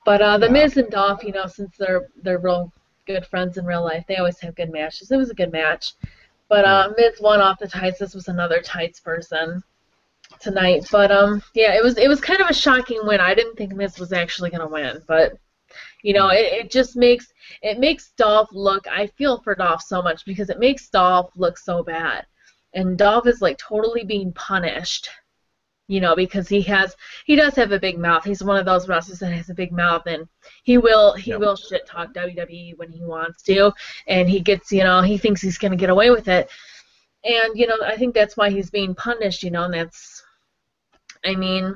But the Yeah. Miz and Dolph, you know, since they're real good friends in real life, they always have good matches. It was a good match. But Mm. Miz won off the tights. This was another tights person tonight. But yeah, it was kind of a shocking win. I didn't think Miz was actually gonna win, but you know, Mm. it just makes Dolph look. I feel for Dolph so much because it makes Dolph look so bad, and Dolph is like totally being punished. You know, because he does have a big mouth. He's one of those wrestlers that has a big mouth, and he Yep. will shit talk WWE when he wants to, and he gets, you know, he thinks he's gonna get away with it, and you know, I think that's why he's being punished. You know, and that's, I mean,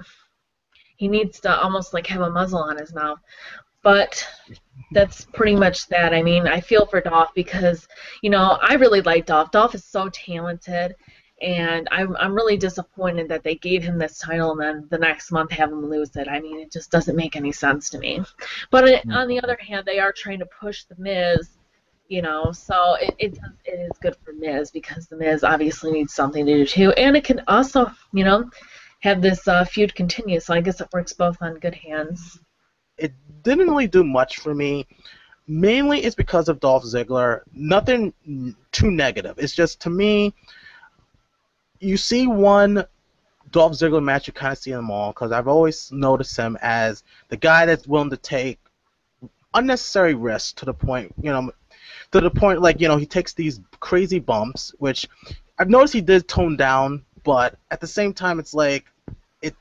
he needs to almost like have a muzzle on his mouth. But that's pretty much that. I mean, I feel for Dolph because, you know, I really like Dolph. Dolph is so talented, and I'm really disappointed that they gave him this title and then the next month have him lose it. I mean, it just doesn't make any sense to me. But on the other hand, they are trying to push the Miz, you know, so it is good for Miz because the Miz obviously needs something to do too, and it can also, you know, have this feud continue. So I guess it works both on good hands. It didn't really do much for me. Mainly it's because of Dolph Ziggler. Nothing too negative. It's just, to me, you see one Dolph Ziggler match, you kind of see them all, because I've always noticed him as the guy that's willing to take unnecessary risks to the point, like, he takes these crazy bumps, which I've noticed he did tone down, but at the same time, it's like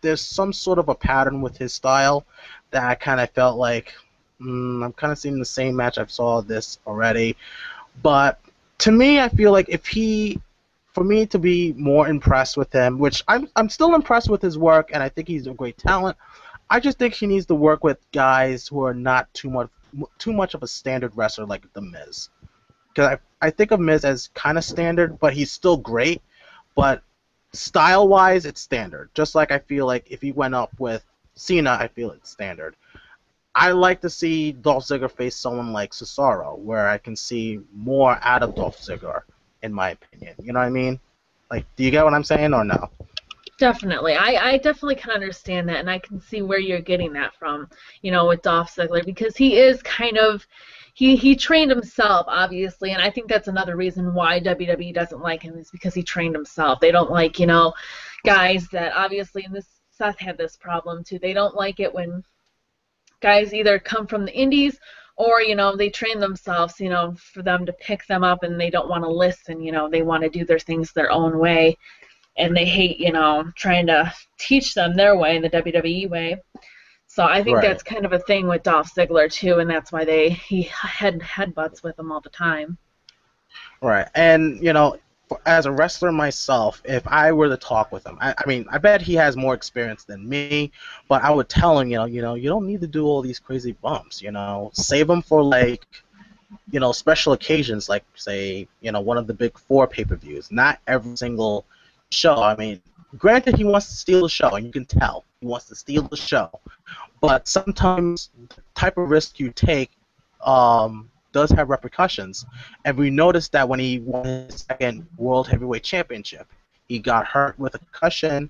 there's some sort of a pattern with his style that I kind of felt like, I'm kind of seeing the same match. I've saw this already. But to me, I feel like for me to be more impressed with him, which I'm still impressed with his work, and I think he's a great talent. I just think he needs to work with guys who are not too much of a standard wrestler like The Miz. Because I think of Miz as kind of standard, but he's still great. But style-wise, it's standard. Just like I feel like if he went up with Cena, I feel it's standard. I like to see Dolph Ziggler face someone like Cesaro, where I can see more out of Dolph Ziggler, in my opinion. You know what I mean? Like, do you get what I'm saying or no? Definitely. I definitely can understand that, and I can see where you're getting that from, you know, with Dolph Ziggler, because he is kind of, he trained himself, obviously, and I think that's another reason why WWE doesn't like him is because he trained himself. They don't like, you know, guys that obviously, and this Seth had this problem too, they don't like it when guys either come from the indies or, you know, they train themselves, you know, for them to pick them up and they don't want to listen, you know, they want to do their things their own way and they hate, you know, trying to teach them their way, the WWE way. So I think Right. that's kind of a thing with Dolph Ziggler too, and that's why he headbutts with them all the time. Right. And, as a wrestler myself, if I were to talk with him, I mean, I bet he has more experience than me, but I would tell him, you don't need to do all these crazy bumps, save them for, like, special occasions, like, say, one of the big four pay-per-views. Not every single show. I mean, granted, he wants to steal the show, and you can tell he wants to steal the show. But sometimes the type of risk you take does have repercussions. And we noticed that when he won his second World Heavyweight Championship, he got hurt with a concussion,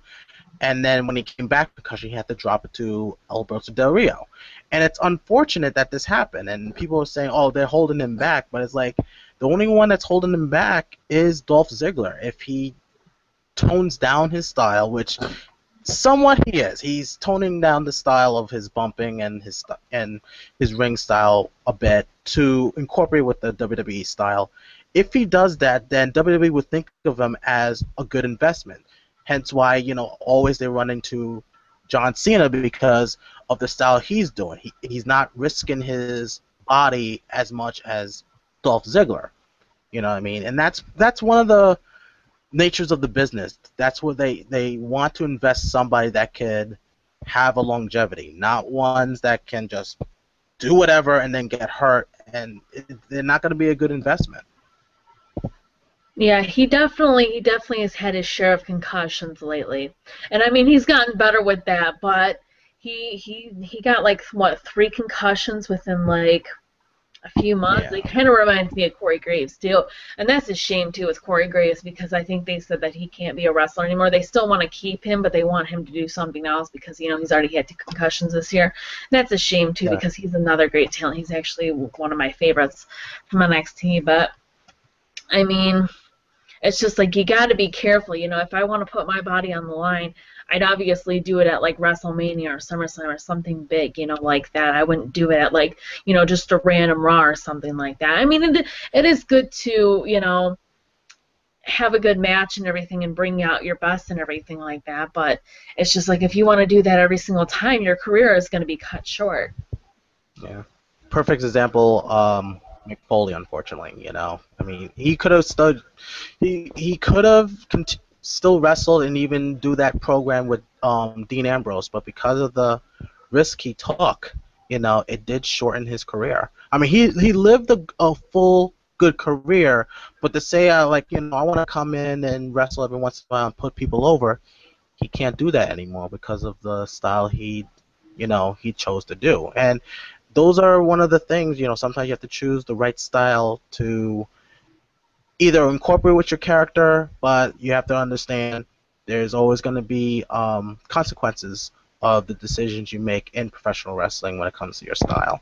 and then when he came back from concussion, he had to drop it to Alberto Del Rio. And it's unfortunate that this happened, and people are saying, oh, they're holding him back, but it's like, the only one that's holding him back is Dolph Ziggler. If he tones down his style, which somewhat he is. He's toning down the style of his bumping and his ring style a bit to incorporate with the WWE style. If he does that, then WWE would think of him as a good investment. Hence why, always they run into John Cena because of the style he's doing. He's not risking his body as much as Dolph Ziggler. You know what I mean? And that's one of the natures of the business. That's where they want to invest somebody that could have a longevity, not ones that can just do whatever and then get hurt, and they're not going to be a good investment. Yeah, he definitely has had his share of concussions lately, and I mean he's gotten better with that, but he got like what 3 concussions within like a few months. Yeah. It kind of reminds me of Corey Graves too, and that's a shame too with Corey Graves because I think they said that he can't be a wrestler anymore. They still want to keep him, but they want him to do something else because he's already had 2 concussions this year. And that's a shame too Yeah. because he's another great talent. He's actually one of my favorites from NXT, but I mean, it's just like you got to be careful. If I want to put my body on the line, I'd obviously do it at like WrestleMania or SummerSlam or something big, like that. I wouldn't do it at like, just a random Raw or something like that. I mean, it is good to, have a good match and everything and bring out your best and everything like that. But it's just like if you want to do that every single time, your career is going to be cut short. Yeah. Perfect example, McFoley, unfortunately, I mean, he could have stood, he could have still wrestled and even do that program with Dean Ambrose, but because of the risk he took, it did shorten his career. I mean, he lived a full good career, but to say like, I want to come in and wrestle every once in a while and put people over, he can't do that anymore because of the style he chose to do. And those are one of the things, sometimes you have to choose the right style to either incorporate with your character, but you have to understand there's always going to be consequences of the decisions you make in professional wrestling when it comes to your style.